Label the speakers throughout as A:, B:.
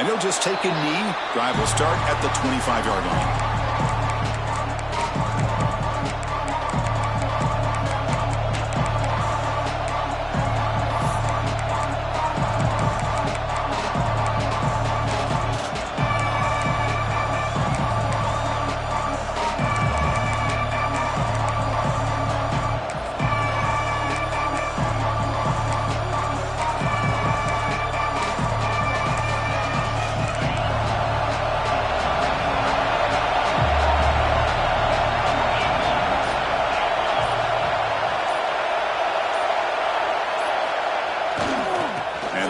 A: And he'll just take a knee. Drive will start at the 25-yard line.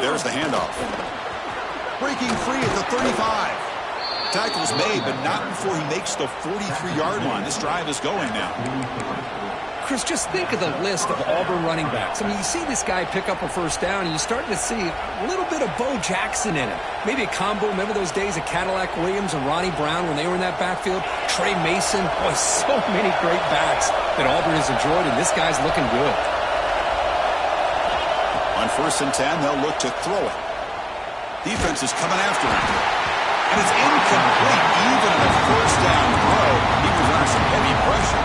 A: There's the handoff. Breaking free at the 35. Tackle's made, but not before he makes the 43-yard line. This drive is going now.
B: Chris, just think of the list of Auburn running backs. I mean, you see this guy pick up a first down, and you're starting to see a little bit of Bo Jackson in it. Maybe a combo. Remember those days of Cadillac Williams and Ronnie Brown when they were in that backfield? Trey Mason. Boy, so many great backs that Auburn has enjoyed, and this guy's looking good.
A: On 1st and 10, they'll look to throw it. Defense is coming after him. And it's incomplete. Even on a first down throw, he was under some heavy pressure.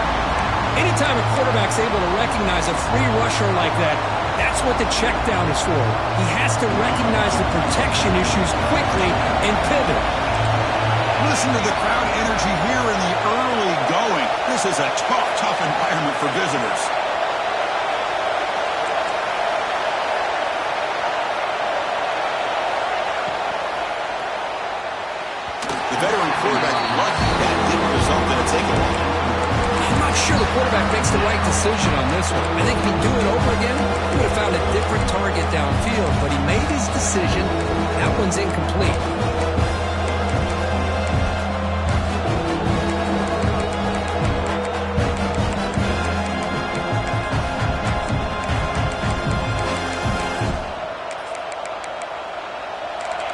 B: Anytime a quarterback's able to recognize a free rusher like that, that's what the check down is for. He has to recognize the protection issues quickly and pivot.
A: Listen to the crowd energy here in the early going. This is a tough environment for visitors. The veteran quarterback lucky that didn't result in a takeaway.
B: I'm not sure the quarterback makes the right decision on this one. I think if he'd do it over again, he would have found a different target downfield, but he made his decision. That one's incomplete.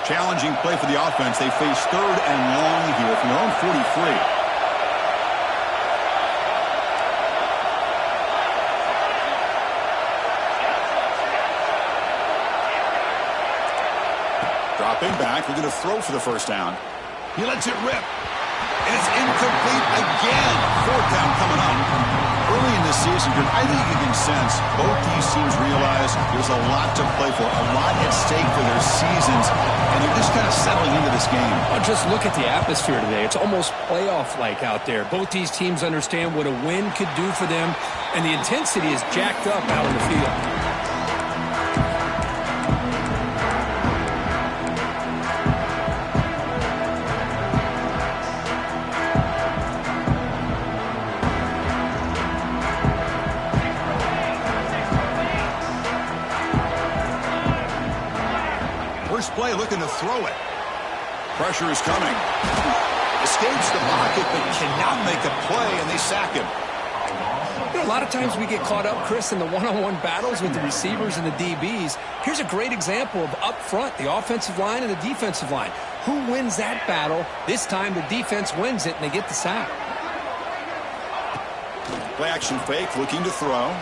A: Challenging play for the offense. They face 3rd and long here from their own 43. Dropping back. We're going to throw for the first down. He lets it rip. And it's incomplete again. 4th down coming up. Early in this season, I think you can sense both these teams realize there's a lot to play for, a lot at stake for their seasons, and they're just kind of settling into this game.
B: Oh, just look at the atmosphere today. It's almost playoff-like out there. Both these teams understand what a win could do for them, and the intensity is jacked up out on the field.
A: Play looking to throw it. Pressure is coming. Escapes the pocket but cannot make a play, and they sack him.
B: You know, a lot of times we get caught up, Chris, in the one-on-one battles with the receivers and the DBs. Here's a great example of up front, the offensive line and the defensive line. Who wins that battle? This time the defense wins it, and they get the sack.
A: Play action fake, looking to throw.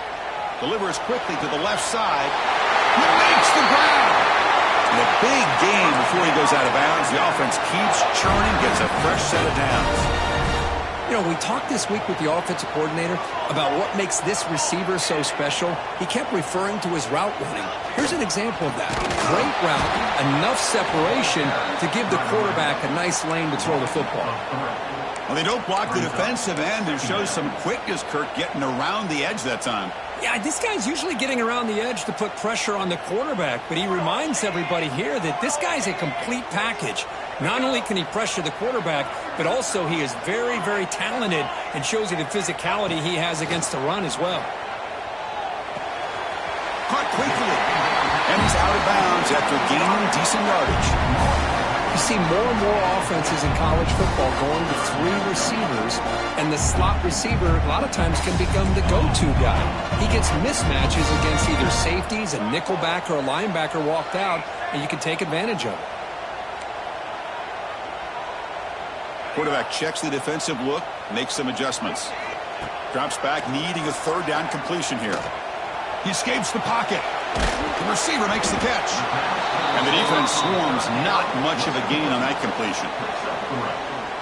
A: Delivers quickly to the left side. He makes the grab. And a big gain before he goes out of bounds. The offense keeps churning, gets a fresh set of downs.
B: You know, we talked this week with the offensive coordinator about what makes this receiver so special. He kept referring to his route running. Here's an example of that. Great route, enough separation to give the quarterback a nice lane to throw the football.
A: Well, they don't block the defensive end and shows some quickness, Kirk, getting around the edge that time.
B: Yeah, this guy's usually getting around the edge to put pressure on the quarterback, but he reminds everybody here that this guy's a complete package. Not only can he pressure the quarterback, but also he is very, very talented and shows you the physicality he has against the run as well.
A: Caught quickly, and he's out of bounds after gaining decent yardage.
B: You see more and more offenses in college football going to 3 receivers, and the slot receiver a lot of times can become the go-to guy. He gets mismatches against either safeties, a nickelback, or a linebacker walked out, and you can take advantage of it.
A: Quarterback checks the defensive look, makes some adjustments. Drops back, needing a 3rd down completion here. He escapes the pocket. The receiver makes the catch. And the defense swarms, not much of a gain on that completion.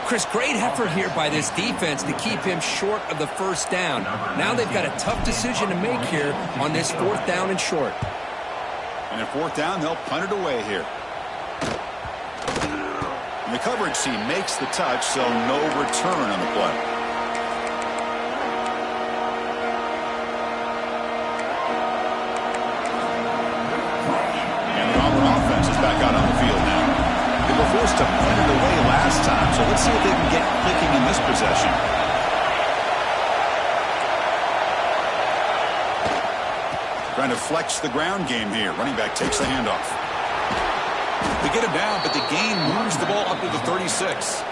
B: Chris, great effort here by this defense to keep him short of the first down. Now they've got a tough decision to make here on this 4th down and short.
A: And at 4th down, they'll punt it away here. And the coverage team makes the touch, so no return on the play. And the Auburn offense is back out on the field now. They were forced to punt it away last time, so let's see if they can get clicking in this possession. Trying to flex the ground game here. Running back takes the handoff. They get him down, but the gain moves the ball up to the 36.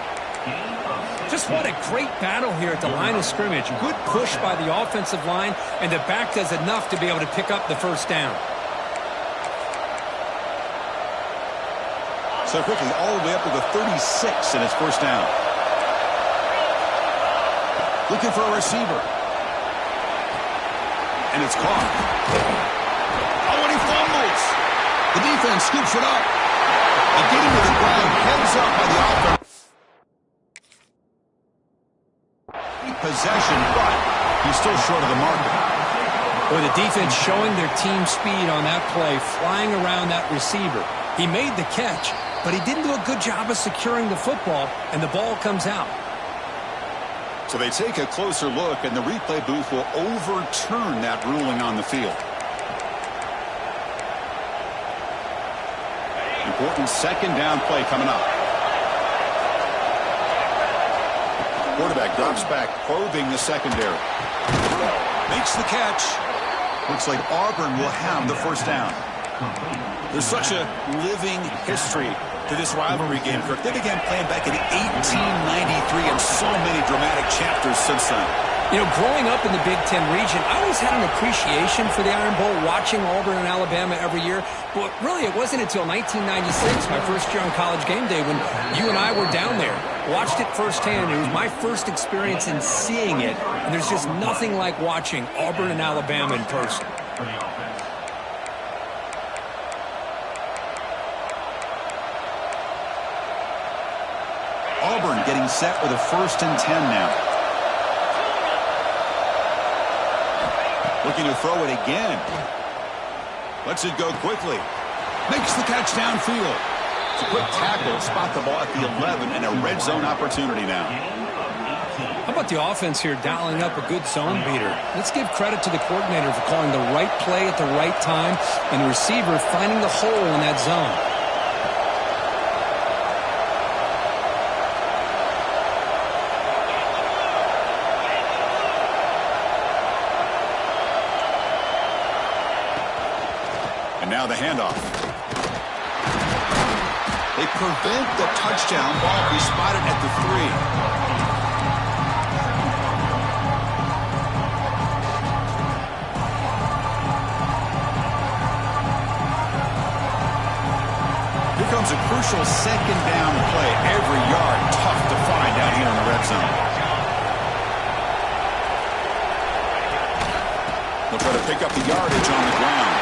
B: Just what a great battle here at the line of scrimmage. Good push by the offensive line, and the back does enough to be able to pick up the first down.
A: So quickly, all the way up to the 36, and it's first down. Looking for a receiver. And it's caught. Oh, and he fumbles. The defense scoops it up. And getting to the ground, heads up by the offense. Possession, but he's still short of the marker.
B: Boy, the defense showing their team speed on that play, flying around that receiver. He made the catch, but he didn't do a good job of securing the football, and the ball comes out.
A: So they take a closer look, and the replay booth will overturn that ruling on the field. Important 2nd down play coming up. Quarterback drops back, probing the secondary. Makes the catch. Looks like Auburn will have the first down. There's such a living history to this rivalry game, Kirk. They began playing back in 1893, and so many dramatic chapters since then.
B: You know, growing up in the Big Ten region, I always had an appreciation for the Iron Bowl, watching Auburn and Alabama every year. But really, it wasn't until 1996, my first year on College Game Day, when you and I were down there. Watched it firsthand. It was my first experience in seeing it. And there's just nothing like watching Auburn and Alabama in person.
A: Auburn getting set with a 1st and 10 now. Looking to throw it again. Lets it go quickly. Makes the catch downfield. It's a quick tackle. Spot the ball at the 11 and a red zone opportunity now.
B: How about the offense here dialing up a good zone beater? Let's give credit to the coordinator for calling the right play at the right time and the receiver finding the hole in that zone.
A: And now the handoff. They prevent the touchdown ball. He spotted at the 3. Here comes a crucial 2nd down play. Every yard tough to find down here in the red zone. They'll try to pick up the yardage on the ground.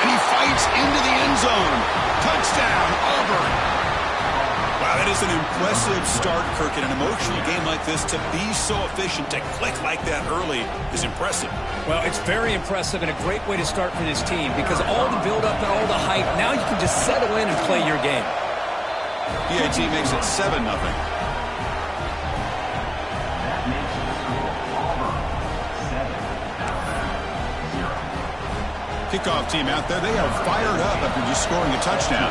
A: And he fights into the end zone. Touchdown, Auburn. Wow, that is an impressive start, Kirk. In an emotional game like this, to be so efficient, to click like that early is impressive.
B: Well, it's very impressive and a great way to start for this team because all the build-up and all the hype, now you can just settle in and play your game.
A: PAT makes it 7-0. Kickoff team out there. They are fired up after just scoring a touchdown.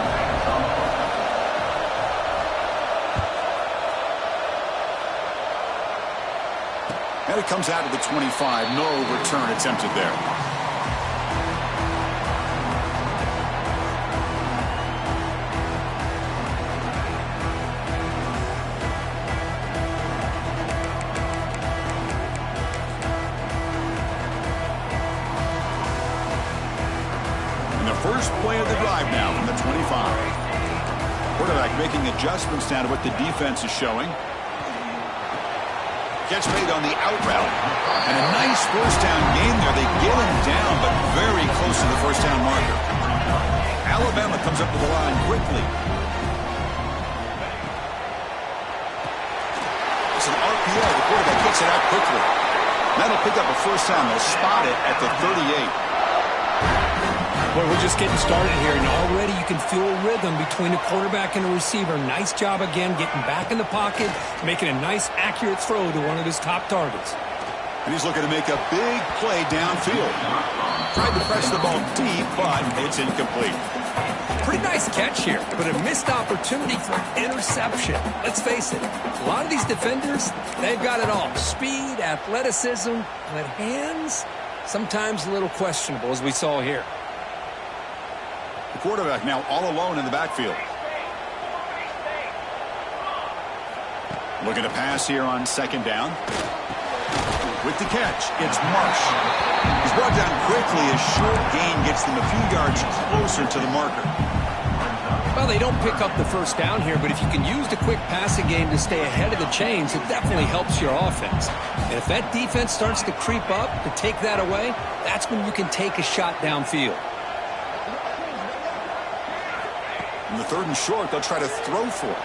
A: And it comes out of the 25. No return attempted there. First play of the drive now from the 25. Quarterback making adjustments now to what the defense is showing. Catch made on the out route. And a nice first down gain there. They get him down, but very close to the first down marker. Alabama comes up to the line quickly. It's an RPO. The quarterback gets it out quickly. That'll pick up a first down. They'll spot it at the 38.
B: Boy, we're just getting started here, and already you can feel a rhythm between the quarterback and the receiver. Nice job again getting back in the pocket, making a nice, accurate throw to one of his top targets.
A: And he's looking to make a big play downfield. Tried to press the ball deep, but it's incomplete.
B: Pretty nice catch here, but a missed opportunity for interception. Let's face it, a lot of these defenders, they've got it all. Speed, athleticism, but hands, sometimes a little questionable, as we saw here.
A: The quarterback now all alone in the backfield. Looking to pass here on second down. With the catch, it's Marsh. He's brought down quickly. A short gain gets them a few yards closer to the marker.
B: Well, they don't pick up the first down here, but if you can use the quick passing game to stay ahead of the chains, it definitely helps your offense. And if that defense starts to creep up to take that away, that's when you can take a shot downfield.
A: In the third and short, they'll try to throw for it.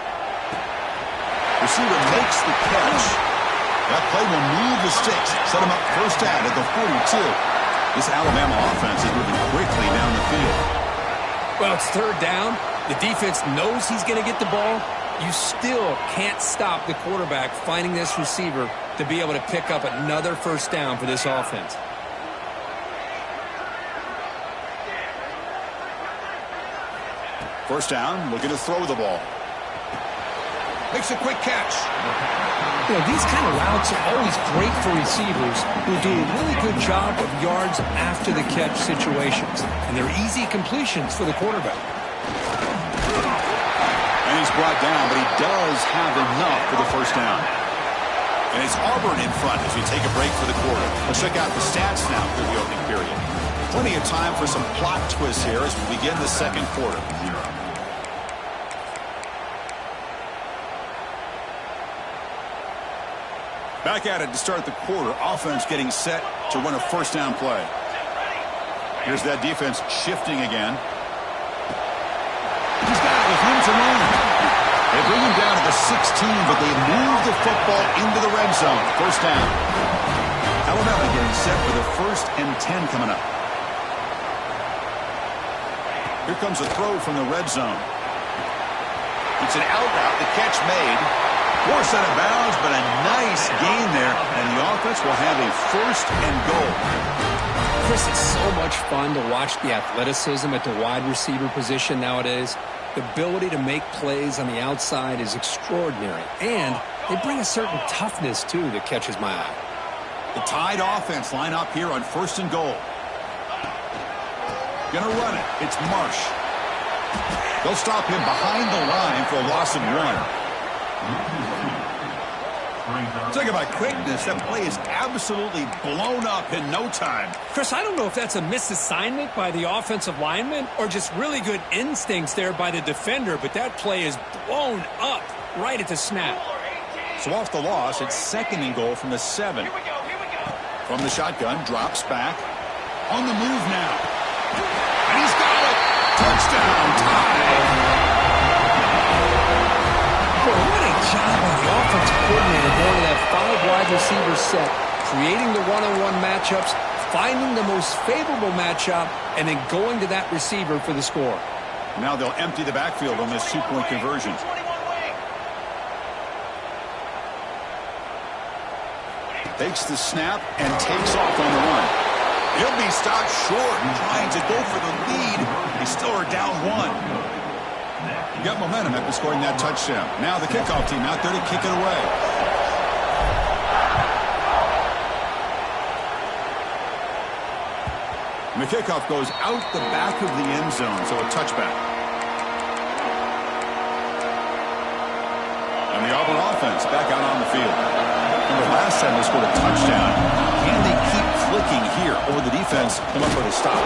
A: Receiver makes the catch. That play will move the sticks. Set him up first down at the 42. This Alabama offense is moving quickly down the field.
B: Well, it's third down. The defense knows he's going to get the ball. You still can't stop the quarterback finding this receiver to be able to pick up another first down for this offense.
A: First down, looking to throw the ball. Makes a quick catch.
B: You know, these kind of routes are always great for receivers who do a really good job of yards after the catch situations. And they're easy completions for the quarterback.
A: And he's brought down, but he does have enough for the first down. And it's Auburn in front as we take a break for the quarter. Let's check out the stats now through the opening period. Plenty of time for some plot twists here as we begin the second quarter. Back at it to start the quarter. Offense getting set to run a first down play. Here's that defense shifting again. He's got it with him to run. They bring him down to the 16, but they move the football into the red zone. First down. Alabama getting set for the 1st and 10 coming up. Here comes a throw from the red zone. It's an out route. The catch made. Forced out of bounds, but a nice gain there, and the offense will have a 1st and goal.
B: Chris, it's so much fun to watch the athleticism at the wide receiver position nowadays. The ability to make plays on the outside is extraordinary, and they bring a certain toughness, too, that catches my eye.
A: The Tide offense line up here on 1st and goal. Gonna run it. It's Marsh. They'll stop him behind the line for a loss of 1. Talk about quickness. That play is absolutely blown up in no time.
B: Chris, I don't know if that's a misassignment by the offensive lineman or just really good instincts there by the defender, but that play is blown up right at the snap.
A: So off the loss, it's 2nd and goal from the 7. From the shotgun, drops back. On the move now. And he's got it. Touchdown, Tide.
B: Boy, what a job by the offensive coordinator going to that 5 wide receiver set, creating the one-on-one matchups, finding the most favorable matchup, and then going to that receiver for the score.
A: Now they'll empty the backfield on this 2-point conversion. Takes the snap and takes off on the run. He'll be stopped short, trying to go for the lead. They still are down 1. Got momentum after scoring that touchdown. Now the kickoff team out there to kick it away. And the kickoff goes out the back of the end zone, so a touchback. And the Auburn offense back out on the field. Remember last time they scored a touchdown. Can they keep clicking here, or will the defense come up with a stop?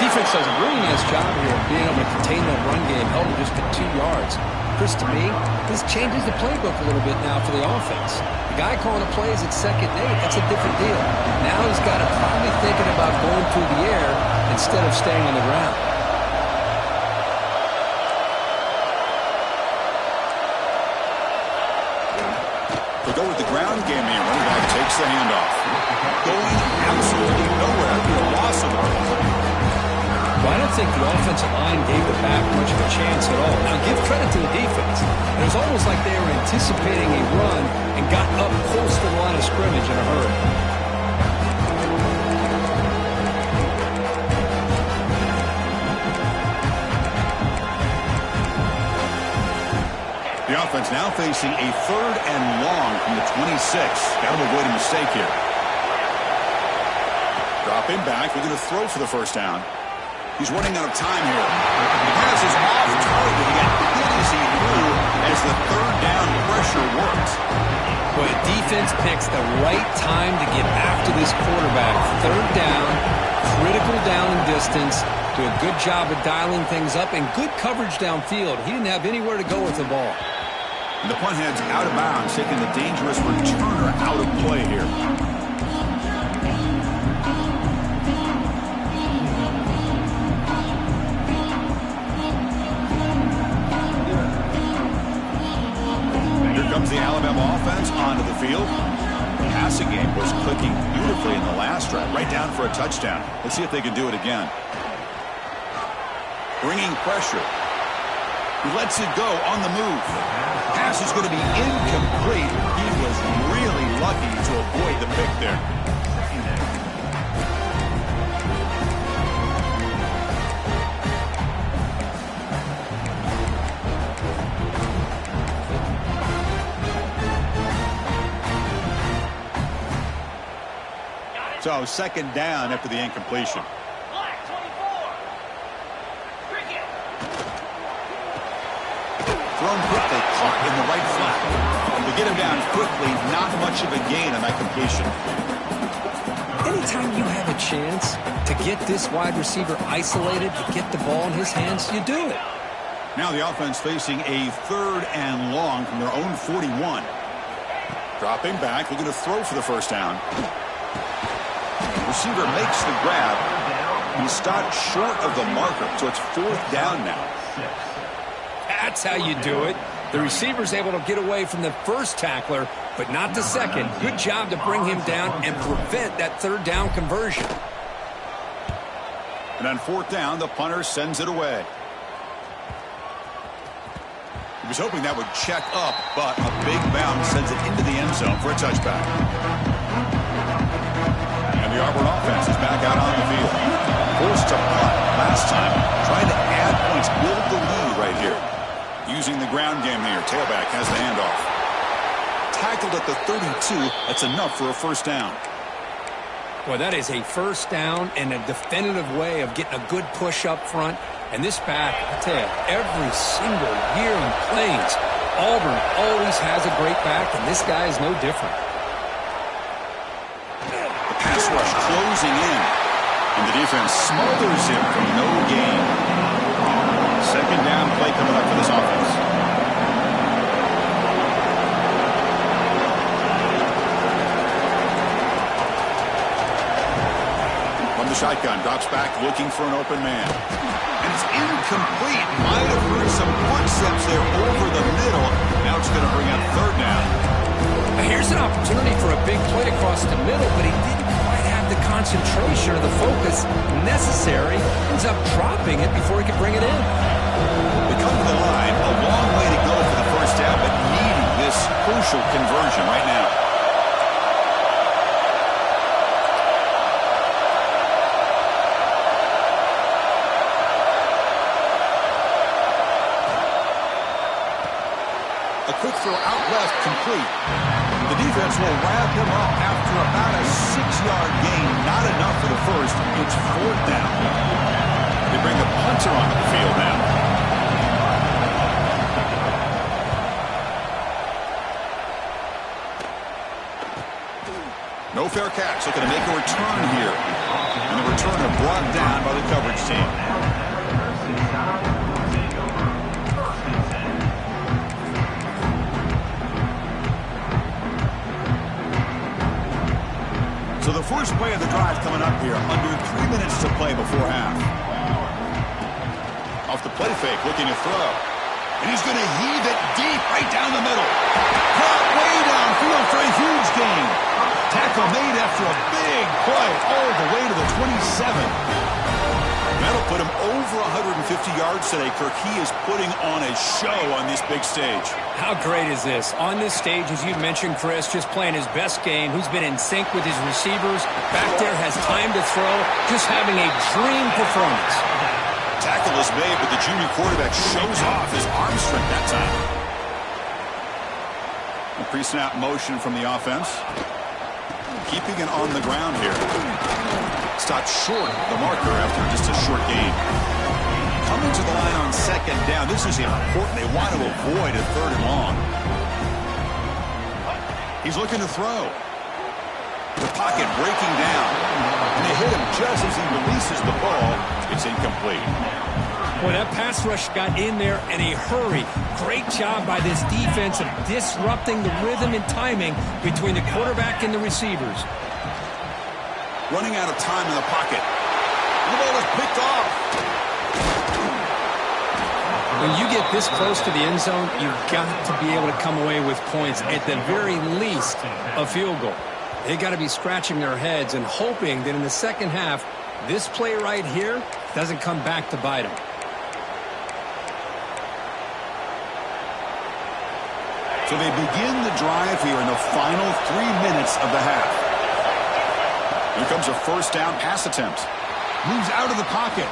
B: Defense does a really nice job here of being able to contain that run game, held him just at 2 yards. Chris, to me, this changes the playbook a little bit now for the offense. The guy calling the plays at 2nd and 8, that's a different deal. Now he's got to probably thinking about going through the air instead of staying on the ground.
A: They'll go with the ground game here. Running back takes the handoff. Going absolutely nowhere. It'll be a loss of the ball.
B: Well, I don't think the offensive line gave the back much of a chance at all. Now, give credit to the defense. It was almost like they were anticipating a run and got up close to the line of scrimmage in a hurry.
A: The offense now facing a 3rd and long from the 26. Got to avoid a mistake here. Dropping back. They're going to throw for the first down. He's running out of time here. The pass is off target. He got hit as he threw as the 3rd down pressure worked.
B: Boy, defense picks the right time to get after this quarterback. 3rd down, critical down and distance. Do a good job of dialing things up and good coverage downfield. He didn't have anywhere to go with the ball.
A: And the punt heads out of bounds, taking the dangerous returner out of play here. Comes the Alabama offense onto the field. The passing game was clicking beautifully in the last drive, right down for a touchdown. Let's see if they can do it again. Bringing pressure. He lets it go on the move. Pass is going to be incomplete. He was really lucky to avoid the pick there. So 2nd down after the incompletion. Thrown quickly, caught in the right flat. To get him down quickly, not much of a gain on that completion.
B: Anytime you have a chance to get this wide receiver isolated, to get the ball in his hands, you do it.
A: Now the offense facing a 3rd and long from their own 41. Dropping back, they're going to throw for the first down. Receiver makes the grab. He stopped short of the marker, so it's 4th down now.
B: That's how you do it. The receiver's able to get away from the first tackler, but not the second. Good job to bring him down and prevent that 3rd down conversion.
A: And on 4th down, the punter sends it away. He was hoping that would check up, but a big bounce sends it into the end zone for a touchback. The Auburn offense is back out on the field. Forced to punt last time. Trying to add points, build the lead right here. Using the ground game here. Tailback has the handoff. Tackled at the 32. That's enough for a 1st down.
B: Well, that is a 1st down and a definitive way of getting a good push up front. And this back, I tell you, every single year in Plains, Auburn always has a great back, and this guy is no different.
A: Pass rush closing in, and the defense smothers him for no gain. 2nd down play coming up for this offense. From the shotgun, drops back looking for an open man. And it's incomplete. Might have heard some footsteps there over the middle. Now it's going to bring up 3rd down.
B: Here's an opportunity for a big play across the middle, but he didn't quite have the concentration or the focus necessary. Ends up dropping it before he could bring it in.
A: They come to the line, a long way to go for the 1st down, but needing this crucial conversion right now. A quick throw out left, complete. The defense will wrap him up after about a 6-yard gain. Not enough for the 1st. It's 4th down. They bring the punter onto the field now. No fair catch. Looking to make a return here. And the returner brought down by the coverage team. So the first play of the drive coming up here, under 3 minutes to play before half. Off the play fake, looking to throw. And he's going to heave it deep right down the middle. Caught way downfield for a huge gain. Tackle made after a big play all the way to the 27. That'll put him over 150 yards today, Kirk. He is putting on a show on this big stage.
B: How great is this? On this stage, as you mentioned, Chris, just playing his best game. Who's been in sync with his receivers. Back there, has time to throw. Just having a dream performance.
A: Tackle is made, but the junior quarterback shows off his arm strength that time. A pre-snap motion from the offense. Keeping it on the ground here. Stopped short of the marker after just a short gain. Coming to the line on second down. This is important. They want to avoid a third and long. He's looking to throw. The pocket breaking down. And they hit him just as he releases the ball. It's incomplete.
B: Boy, that pass rush got in there in a hurry. Great job by this defense of disrupting the rhythm and timing between the quarterback and the receivers.
A: Running out of time in the pocket. The ball is picked off.
B: When you get this close to the end zone, you've got to be able to come away with points. At the very least, a field goal. They got to be scratching their heads and hoping that in the second half, this play right here doesn't come back to bite them.
A: So they begin the drive here in the final 3 minutes of the half. Here comes a first down pass attempt. Moves out of the pocket.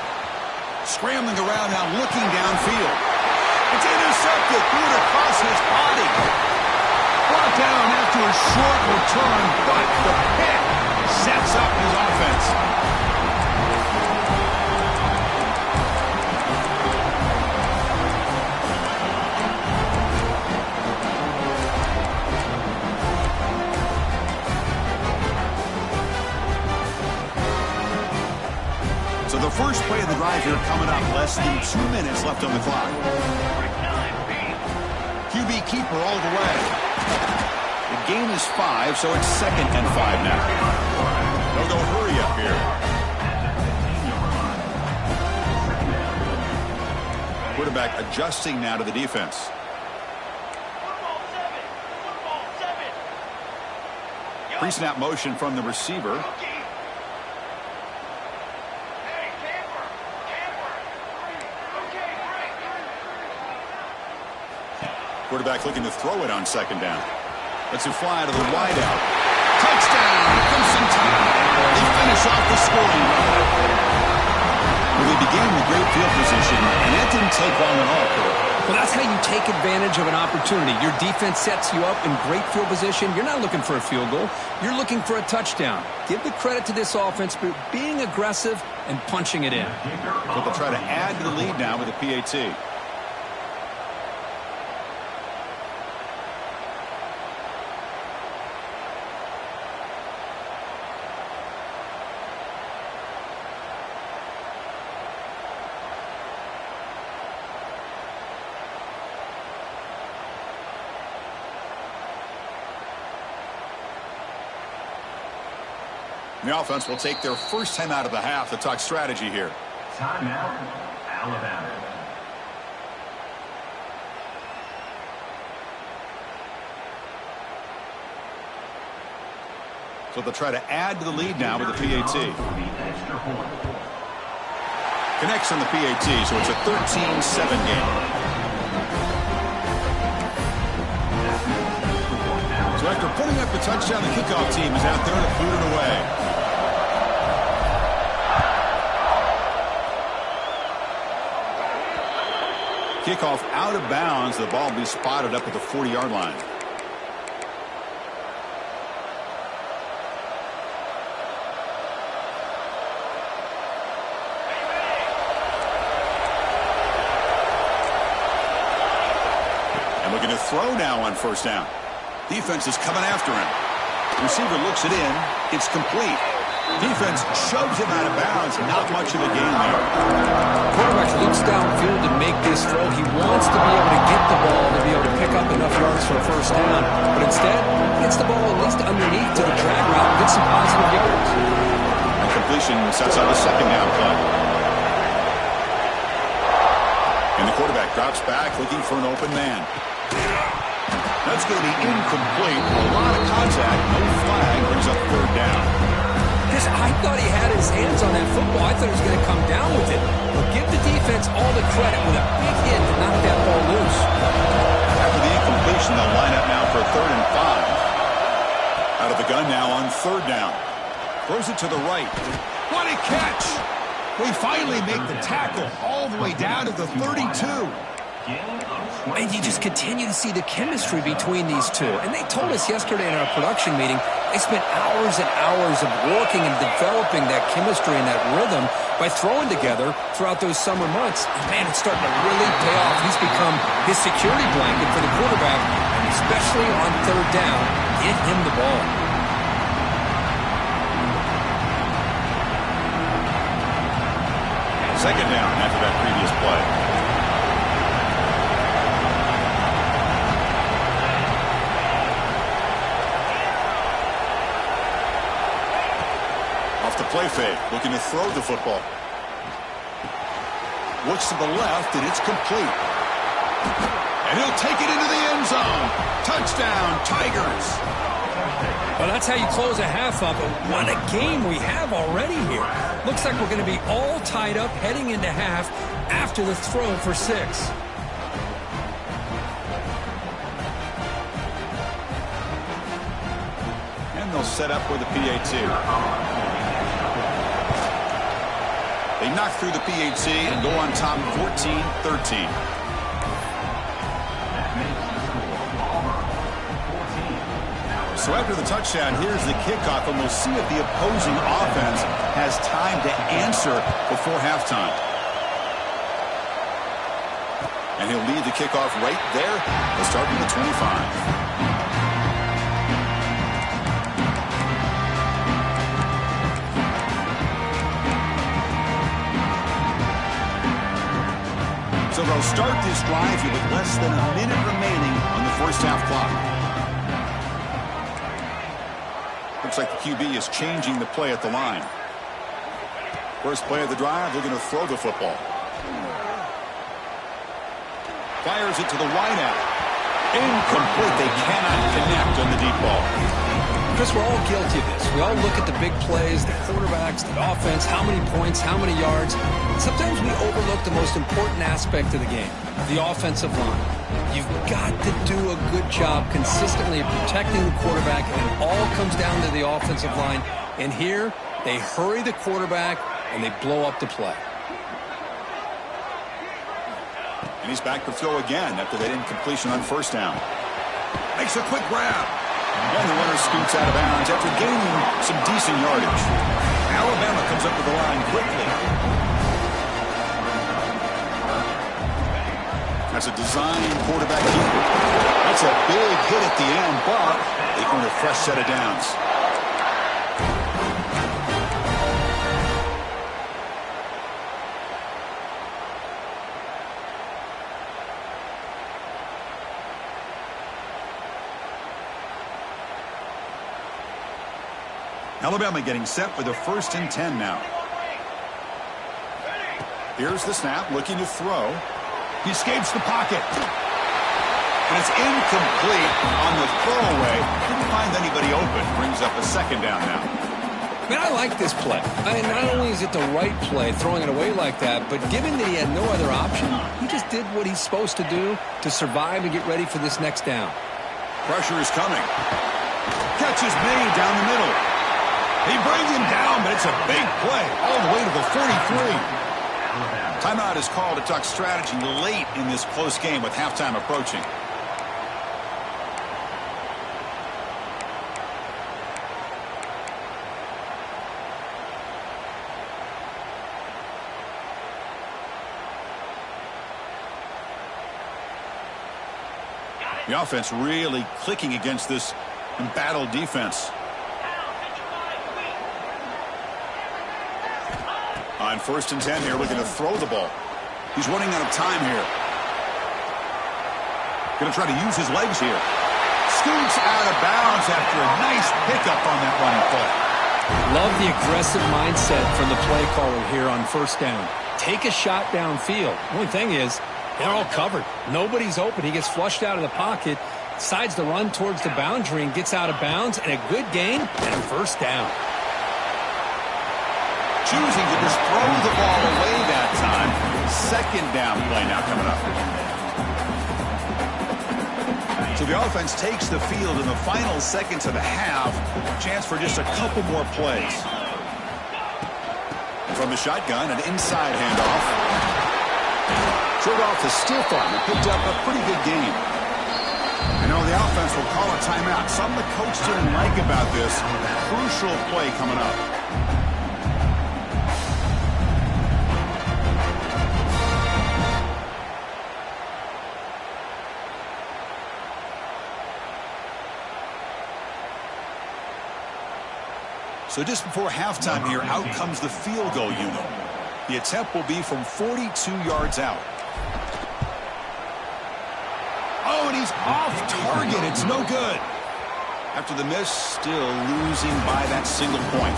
A: Scrambling around now, looking downfield. It's intercepted. Threw it across his body. Brought down after a short return, but the pick sets up his offense. So the first play of the drive here coming up. Less than 2 minutes left on the clock. QB keeper all the way. The gain is 5, so it's 2nd and 5 now. They'll go hurry up here. Quarterback adjusting now to the defense. Pre-snap motion from the receiver. Quarterback looking to throw it on second down. Lets it fly to the wideout. Touchdown! Crimson Tide. They finish off the scoring drive. Well, they began with great field position, and that didn't take long at all, Kurt.
B: Well, that's how you take advantage of an opportunity. Your defense sets you up in great field position. You're not looking for a field goal. You're looking for a touchdown. Give the credit to this offense for being aggressive and punching it in.
A: So they'll try to add to the lead now with a PAT. The offense will take their first time out of the half to talk strategy here.
C: Timeout, Alabama.
A: So they'll try to add to the lead now with the PAT. Connects on the PAT, so it's a 13-7 game. So after putting up the touchdown, the kickoff team is out there to boot it away. Kickoff out of bounds. The ball will be spotted up at the 40-yard line. And looking to throw now on first down. Defense is coming after him. The receiver looks it in. It's complete. Defense shoves him out of bounds. Not much of a gain there.
B: Quarterback looks downfield to make this throw. He wants to be able to get the ball to be able to pick up enough yards for a first down. But instead, he gets the ball at least underneath to the drag route and gets some positive yards.
A: And completion sets up a second down play. And the quarterback drops back looking for an open man. That's going to be incomplete. A lot of contact. No flag. Brings up third down.
B: Chris, I thought he had his hands on that football. I thought he was going to come down with it. But give the defense all the credit with a big hit to knock that ball loose.
A: After the incompletion, they'll line up now for 3rd and 5. Out of the gun now on 3rd down. Throws it to the right. What a catch! We finally make the tackle all the way down to the 32.
B: And you just continue to see the chemistry between these two. And they told us yesterday in our production meeting, they spent hours and hours of working and developing that chemistry and that rhythm by throwing together throughout those summer months. And man, it's starting to really pay off. He's become his security blanket for the quarterback, and especially on 3rd down, get him the ball.
A: Second down after that previous play. Off the play fake, looking to throw the football. Looks to the left, and it's complete. And he'll take it into the end zone. Touchdown, Tigers.
B: Well, that's how you close a half up. But what a game we have already here. Looks like we're going to be all tied up heading into half after the throw for 6.
A: And they'll set up with the PAT. They knock through the PAT and go on top 14-13. So after the touchdown, here's the kickoff, and we'll see if the opposing offense has time to answer before halftime. And he'll lead the kickoff right there. They'll start with the 25. So they'll start this drive with less than a minute remaining on the first half clock. Looks like the QB is changing the play at the line. First play of the drive, they're going to throw the football. Fires it to the wideout. Incomplete. They cannot connect on the deep ball.
B: Chris, we're all guilty of this. We all look at the big plays, the quarterbacks, the offense, how many points, how many yards. Sometimes we overlook the most important aspect of the game, the offensive line. You've got to do a good job consistently of protecting the quarterback, and it all comes down to the offensive line. And here, they hurry the quarterback, and they blow up the play.
A: And he's back to throw again after that incompletion on first down. Makes a quick grab. And the runner scoots out of bounds after gaining some decent yardage. Alabama comes up to the line quickly. That's a design quarterback keeper. That's a big hit at the end, but they earn a fresh set of downs. Alabama getting set for the 1st and 10 now. Here's the snap, looking to throw. He escapes the pocket. And it's incomplete on the throwaway. Didn't find anybody open. Brings up a second down now.
B: Man, I like this play. I mean, not only is it the right play, throwing it away like that, but given that he had no other option, he just did what he's supposed to do to survive and get ready for this next down.
A: Pressure is coming. Catch is made down the middle. He brings him down, but it's a big play all the way to the 43. Timeout is called to talk strategy late in this close game with halftime approaching. The offense really clicking against this embattled defense. On 1st and 10 here, looking to throw the ball. He's running out of time here. Going to try to use his legs here. Scoots out of bounds after a nice pickup on that running play.
B: Love the aggressive mindset from the play caller here on 1st down. Take a shot downfield. The only thing is, they're all covered. Nobody's open. He gets flushed out of the pocket, decides to run towards the boundary and gets out of bounds, and a good gain and a 1st down.
A: Choosing to just throw the ball away that time. 2nd down play now coming up. So the offense takes the field in the final seconds of the half. Chance for just a couple more plays. From the shotgun, an inside handoff. Showed off the stiff arm and picked up a pretty good gain. I know the offense will call a timeout. Something the coach didn't like about this. Crucial play coming up. So just before halftime here, out comes the field goal unit. The attempt will be from 42 yards out. Oh, and he's off target. It's no good. After the miss, still losing by that single point.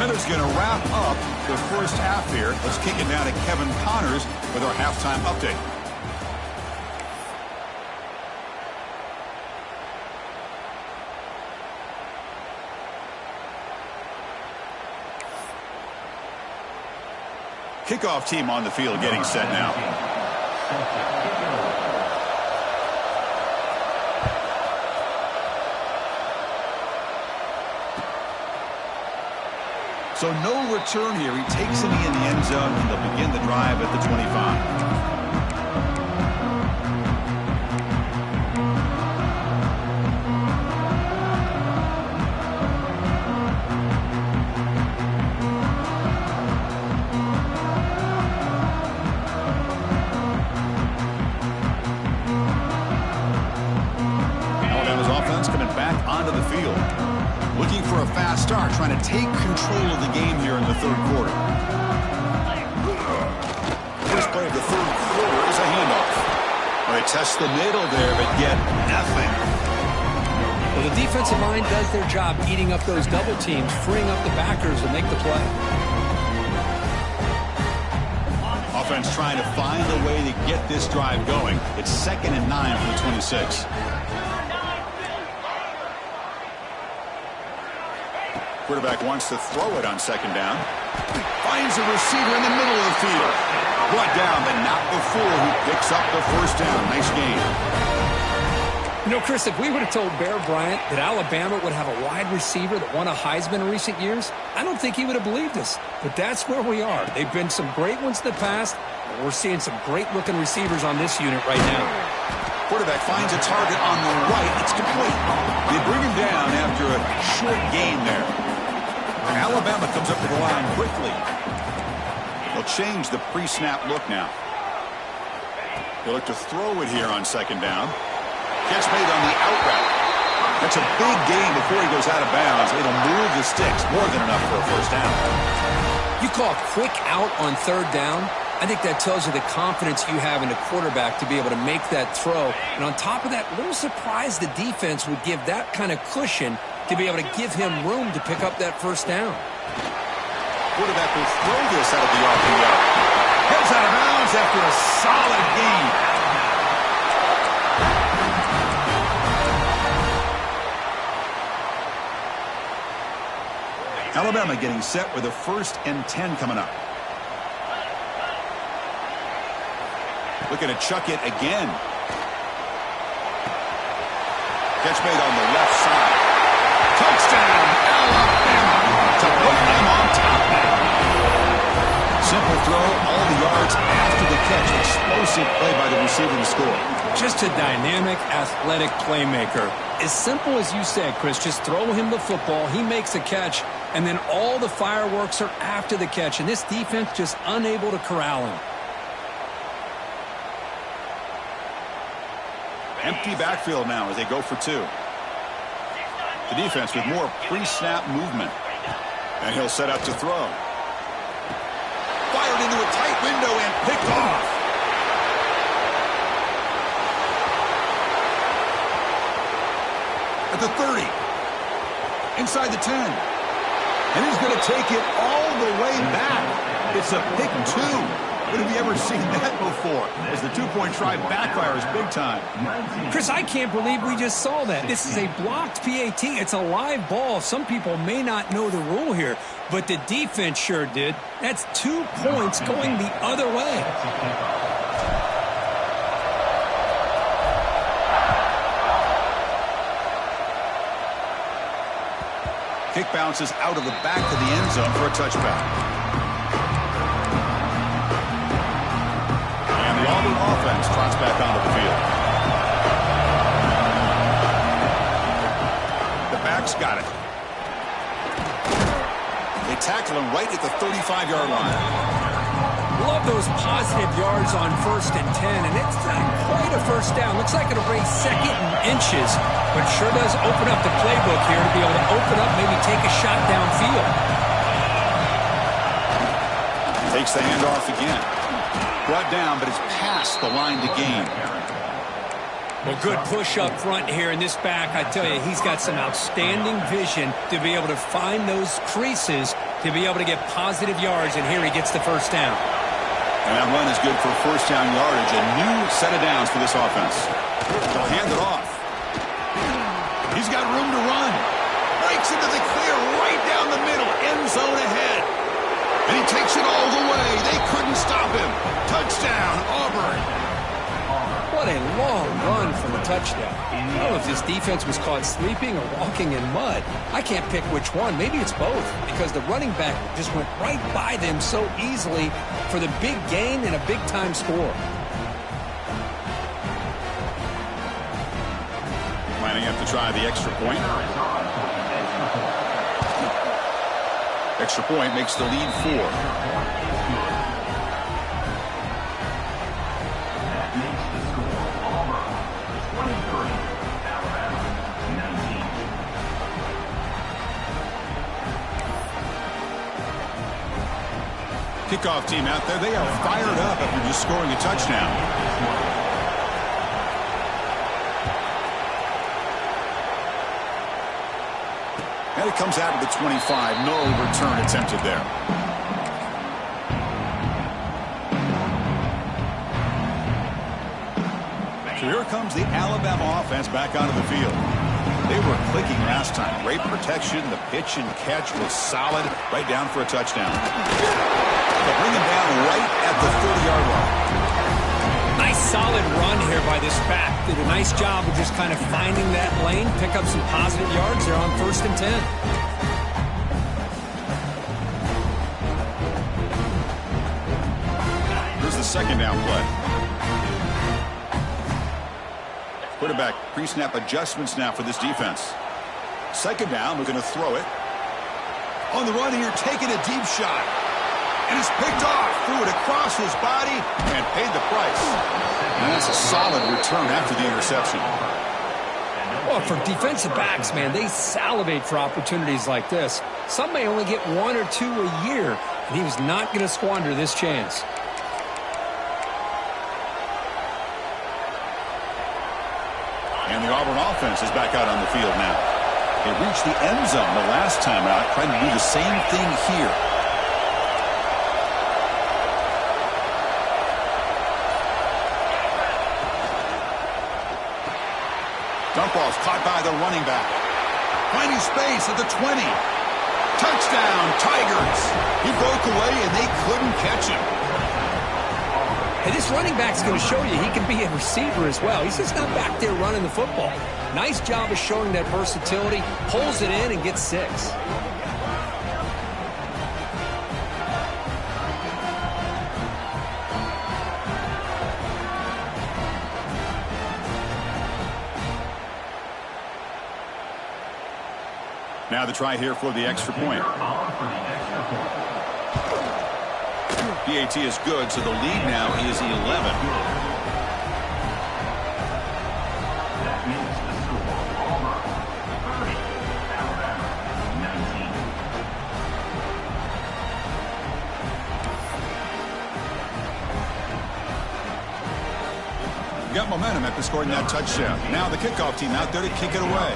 A: Miller's going to wrap up the 1st half here. Let's kick it down to Kevin Connors with our halftime update. Kickoff team on the field getting set now. So no return here. He takes it in the end zone, and they'll begin the drive at the 25. Onto the field. Looking for a fast start, trying to take control of the game here in the 3rd quarter. First play of the 3rd quarter is a handoff. Well, they test the middle there, but get nothing.
B: Well, the defensive line does their job eating up those double teams, freeing up the backers to make the play.
A: Offense trying to find a way to get this drive going. It's 2nd and 9 from the 26. Quarterback wants to throw it on 2nd down. Finds a receiver in the middle of the field. Brought down, but not before he picks up the 1st down. Nice gain.
B: You know, Chris, if we would have told Bear Bryant that Alabama would have a wide receiver that won a Heisman in recent years, I don't think he would have believed us. But that's where we are. They've been some great ones in the past, and we're seeing some great-looking receivers on this unit right now.
A: Quarterback finds a target on the right. It's complete. They bring him down after a short gain there. Alabama comes up to the line quickly. They'll change the pre-snap look now. They'll look to throw it here on 2nd down. Catch made on the out route. That's a big gain before he goes out of bounds. It'll move the sticks, more than enough for a 1st down.
B: You call a quick out on 3rd down. I think that tells you the confidence you have in the quarterback to be able to make that throw. And on top of that, a little surprised the defense would give that kind of cushion to be able to give him room to pick up that 1st down.
A: Quarterback will throw this out of the RPO. Heads out of bounds after a solid gain. Alabama getting set with a 1st and 10 coming up. Looking to chuck it again. Catch made on the left side. Touchdown, Alabama, to put them on top now. Simple throw, all the yards after the catch. Explosive play by the receiver to score.
B: Just a dynamic, athletic playmaker. As simple as you said, Chris, just throw him the football, he makes a catch, and then all the fireworks are after the catch, and this defense just unable to corral him.
A: Empty backfield now as they go for 2. The defense with more pre-snap movement. And he'll set up to throw. fired into a tight window and picked off. At the 30. Inside the 10. And he's going to take it all the way back. It's a pick 2. When have you ever seen that before? As the two-point try backfires big time.
B: Chris, I can't believe we just saw that. This is a blocked PAT. It's a live ball. Some people may not know the rule here, but the defense sure did. That's 2 points going the other way.
A: Kick bounces out of the back of the end zone for a touchback. And the Auburn offense trots back onto the field. The backs got it. They tackle him right at the 35-yard line.
B: Love those positive yards on 1st and 10, and it's not quite a first down. Looks like it'll raise 2nd and inches, but sure does open up the playbook here to be able to open up, maybe take a shot downfield.
A: Takes the handoff again. Brought down, but it's past the line to gain.
B: Well, good push up front here in this back. I tell you, he's got some outstanding vision to be able to find those creases to be able to get positive yards, and here he gets the first down.
A: And that run is good for first down yardage. A new set of downs for this offense. They'll hand it off. He's got room to run. Breaks into the clear right down the middle. End zone ahead. And he takes it all the way. They couldn't stop him. Touchdown, Auburn.
B: What a long run for the touchdown. I don't know if this defense was caught sleeping or walking in mud. I can't pick which one. Maybe it's both, because the running back just went right by them so easily for the big gain and a big-time score.
A: Lining up to try the extra point. Extra point makes the lead 4. Kickoff team out there. They are fired up after just scoring a touchdown. And it comes out of the 25. No return attempted there. So here comes the Alabama offense back onto the field. They were clicking last time. Great protection. The pitch and catch was solid. Right down for a touchdown. They'll bring him down right at the 30-yard line.
B: Nice solid run here by this back. Did a nice job of just kind of finding that lane, pick up some positive yards. They're on 1st and 10.
A: Here's the second down play. Quarterback pre-snap adjustments now for this defense. Second down, we're going to throw it. On the run here, taking a deep shot. And it's picked off. Threw it across his body and paid the price. And that's a solid return after the interception.
B: Well, for defensive backs, man, they salivate for opportunities like this. Some may only get 1 or 2 a year, and he was not going to squander this chance.
A: And the Auburn offense is back out on the field now. They reached the end zone the last time out, trying to do the same thing here. Dump off caught by the running back. Finding space at the 20. Touchdown, Tigers. He broke away and they couldn't catch him.
B: Hey, this running back's going to show you he can be a receiver as well. He's just not back there running the football. Nice job of showing that versatility. Pulls it in and gets 6.
A: Now the try here for the extra point. PAT is good, so the lead now is 11. Got momentum after scoring that touchdown. Now the kickoff team out there to kick it away.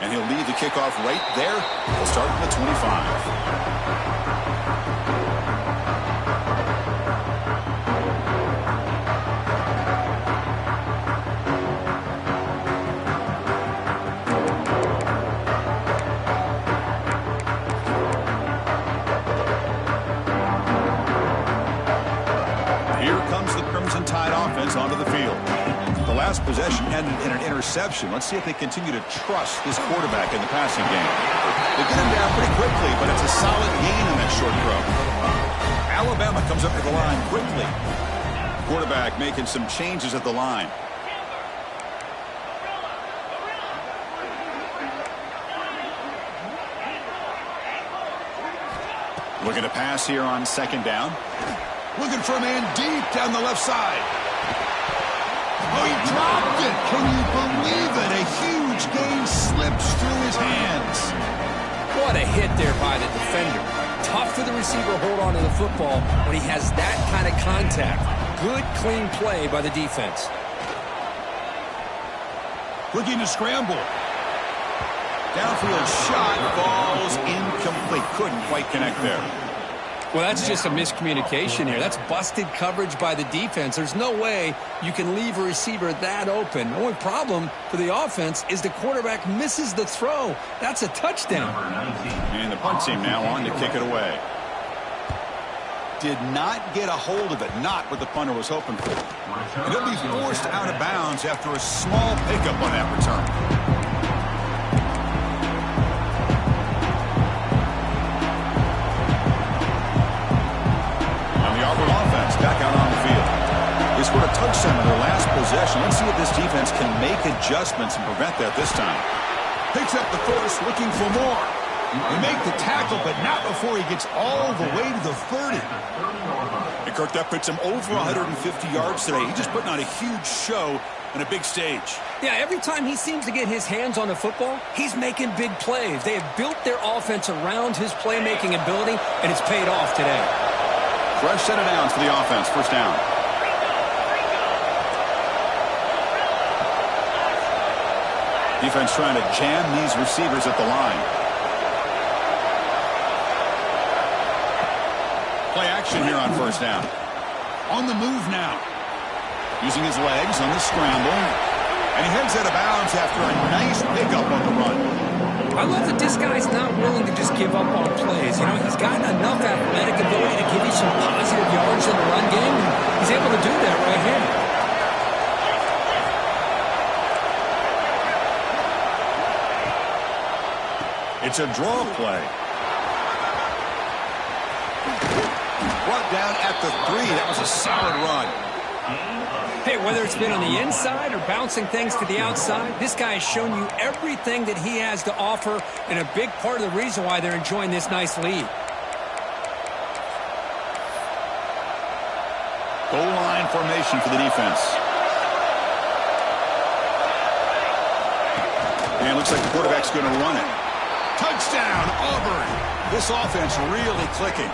A: And he'll leave the kickoff right there. He'll start at the 25. Onto the field. The last possession ended in an interception. Let's see if they continue to trust this quarterback in the passing game. They get him down pretty quickly, but it's a solid gain on that short throw. Alabama comes up to the line quickly. Quarterback making some changes at the line. Looking to pass here on second down. Looking for a man deep down the left side. Oh, he dropped it. Can you believe it? A huge gain slips through his hands.
B: What a hit there by the defender. Tough for the receiver to hold on to the football when he has that kind of contact. Good, clean play by the defense.
A: Looking to scramble. Downfield shot falls incomplete. Couldn't quite connect there.
B: Well, that's just a miscommunication here. That's busted coverage by the defense. There's no way you can leave a receiver that open. The only problem for the offense is the quarterback misses the throw. That's a touchdown.
A: And the punt team now on to kick it away. Did not get a hold of it. Not what the punter was hoping for. And he'll be forced out of bounds after a small pickup on that return. Back out on the field. They scored a touchdown in their last possession. Let's see if this defense can make adjustments and prevent that this time. Picks up the first, looking for more. They make the tackle, but not before he gets all the way to the 30. And Kirk, that puts him over 150 yards today. He's just putting on a huge show on a big stage.
B: Yeah, every time he seems to get his hands on the football, he's making big plays. They have built their offense around his playmaking ability, and it's paid off today.
A: Fresh set of downs for the offense. First down. Defense trying to jam these receivers at the line. Play action here on first down. On the move now. Using his legs on the scramble. And he heads out of bounds after a nice pickup on the run.
B: I love that this guy's not willing to just give up on plays. You know, he's got enough athletic ability to give you some positive yards in the run game, and he's able to do that right here.
A: It's a draw play. Brought down at the 3. That was a solid run.
B: Hey, whether it's been on the inside or bouncing things to the outside, this guy has shown you everything that he has to offer, and a big part of the reason why they're enjoying this nice lead.
A: Goal line formation for the defense. And it looks like the quarterback's going to run it. Touchdown, Auburn. This offense really clicking.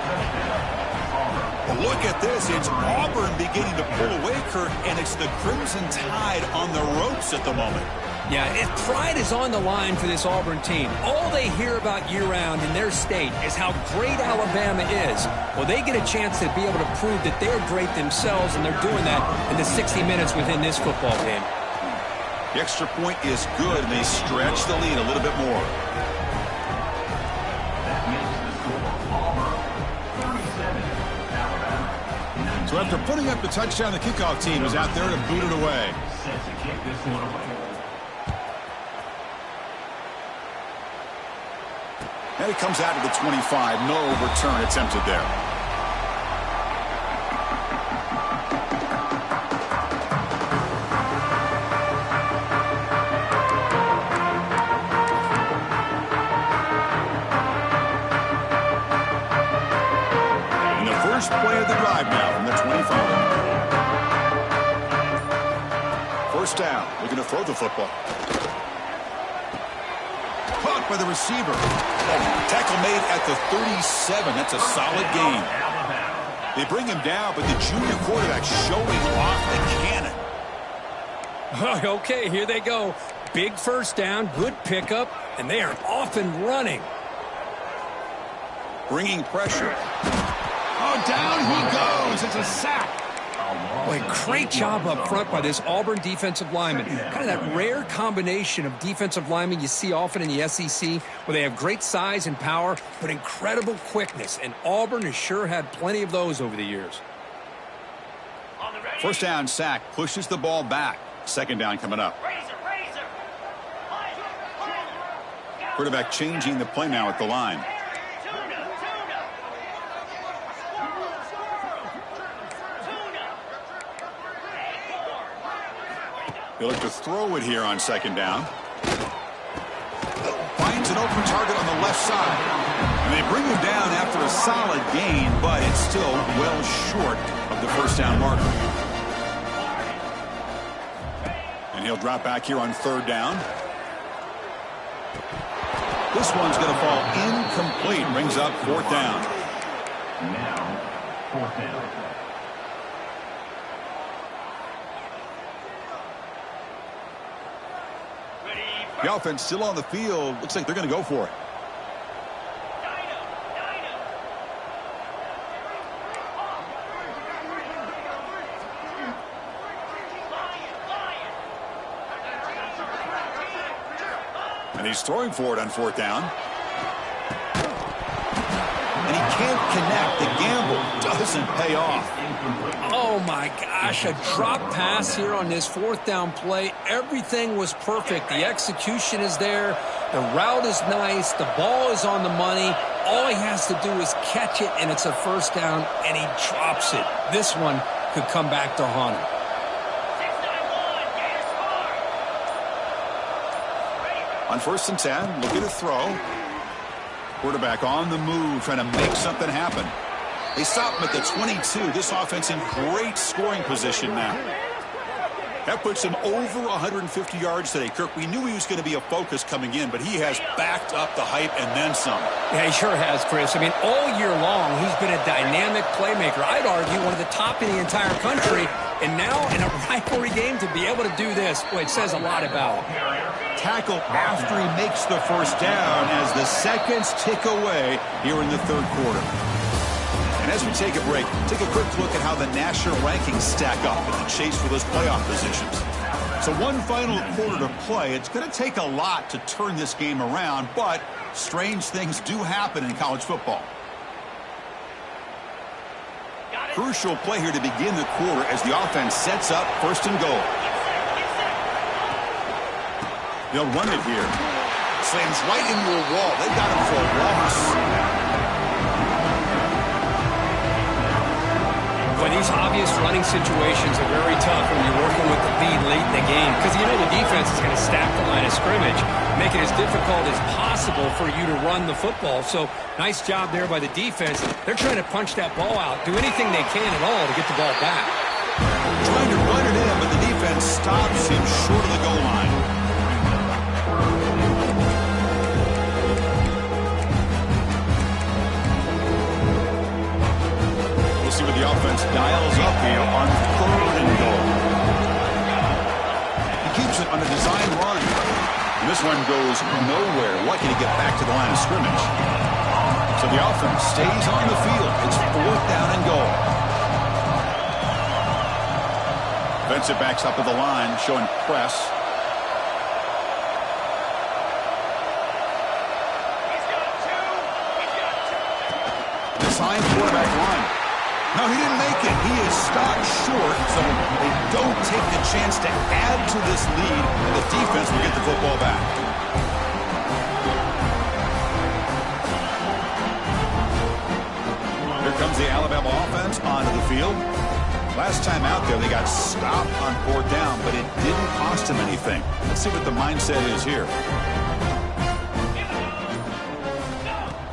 A: But look at this. It's Auburn beginning to pull away, Kirk, and it's the Crimson Tide on the ropes at the moment.
B: Yeah, pride is on the line for this Auburn team. All they hear about year-round in their state is how great Alabama is. Well, they get a chance to be able to prove that they're great themselves, and they're doing that in the 60 minutes within this football game.
A: The extra point is good, and they stretch the lead a little bit more. So after putting up the touchdown, the kickoff team is out there to boot it away.
C: Set to kick this one away.
A: And it comes out to the 25. No return attempted there. And the first play of the drive now from the 25. First down. Looking to throw the football. Puck by the receiver. Tackle made at the 37. That's a solid gain. They bring him down, but the junior quarterback showing off the cannon.
B: Okay, here they go. Big first down, good pickup, and they are off and running.
A: Bringing pressure. Oh, down he goes. It's a sack.
B: Boy, great job up front by this Auburn defensive lineman. Kind of that rare combination of defensive linemen you see often in the SEC, where they have great size and power, but incredible quickness. And Auburn has sure had plenty of those over the years.
A: First down sack, pushes the ball back. Second down coming up. Quarterback changing the play now at the line. He'll look to throw it here on second down. Finds an open target on the left side. And they bring him down after a solid gain, but it's still well short of the first down marker. And he'll drop back here on third down. This one's going to fall incomplete. Brings up fourth down.
C: Now, fourth down.
A: The offense still on the field. Looks like they're going to go for it. And he's throwing for it on fourth down. And he can't connect. The gamble doesn't pay off.
B: Oh, my gosh, a drop pass here on this fourth down play. Everything was perfect. The execution is there. The route is nice. The ball is on the money. All he has to do is catch it, and it's a first down, and he drops it. This one could come back to haunt him.
A: On first and 10, looking to throw. Quarterback on the move, trying to make something happen. They stop him at the 22. This offense in great scoring position now. That puts him over 150 yards today. Kirk, we knew he was going to be a focus coming in, but he has backed up the hype and then some.
B: Yeah, he sure has, Chris. I mean, all year long, he's been a dynamic playmaker. I'd argue one of the top in the entire country. And now in a rivalry game to be able to do this, boy, it says a lot about him.
A: Tackle after he makes the first down as the seconds tick away here in the third quarter. And as we take a break, take a quick look at how the national rankings stack up in the chase for those playoff positions. So one final quarter to play. It's going to take a lot to turn this game around, but strange things do happen in college football. Crucial play here to begin the quarter as the offense sets up first and goal. They'll run it here. Slams right into a wall. They've got him for a loss.
B: Well, these obvious running situations are very tough when you're working with the lead late in the game because you know the defense is going to stack the line of scrimmage, make it as difficult as possible for you to run the football. So nice job there by the defense. They're trying to punch that ball out, do anything they can at all to get the ball back.
A: Trying to run it in, but the defense stops him short of the goal line. We'll see what the offense dials up here on third and goal. He keeps it on a design run. And this one goes nowhere. Lucky to get back to the line of scrimmage. So the offense stays on the field. It's fourth down and goal. Defensive backs up at the line, showing press. Design quarterback run. No, he didn't make it. He is stopped short, so they don't take the chance to add to this lead, and the defense will get the football back. Here comes the Alabama offense onto the field. Last time out there, they got stopped on fourth down, but it didn't cost them anything. Let's see what the mindset is here.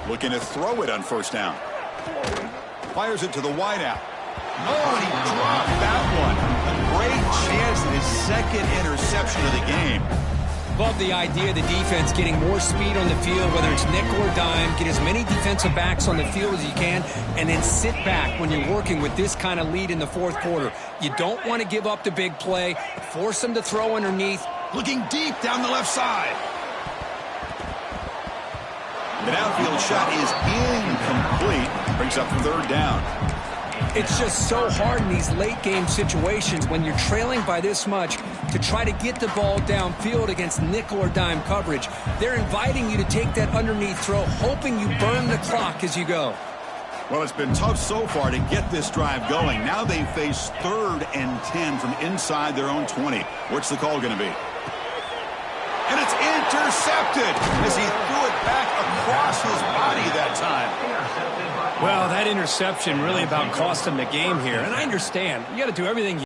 A: Looking to throw it on first down. Fires it to the wideout. Oh, and he dropped that one. A great chance at his second interception of the game.
B: Love the idea of the defense getting more speed on the field, whether it's nickel or dime. Get as many defensive backs on the field as you can, and then sit back when you're working with this kind of lead in the fourth quarter. You don't want to give up the big play. Force them to throw underneath.
A: Looking deep down the left side. The downfield shot is incomplete. Brings up third down.
B: It's just so hard in these late-game situations when you're trailing by this much to try to get the ball downfield against nickel or dime coverage. They're inviting you to take that underneath throw, hoping you burn the clock as you go.
A: Well, it's been tough so far to get this drive going. Now they face 3rd and 10 from inside their own 20. What's the call going to be? And it's intercepted as he threw it back across his body that time.
B: Well, that interception really about cost him the game here. And I understand. You got to do everything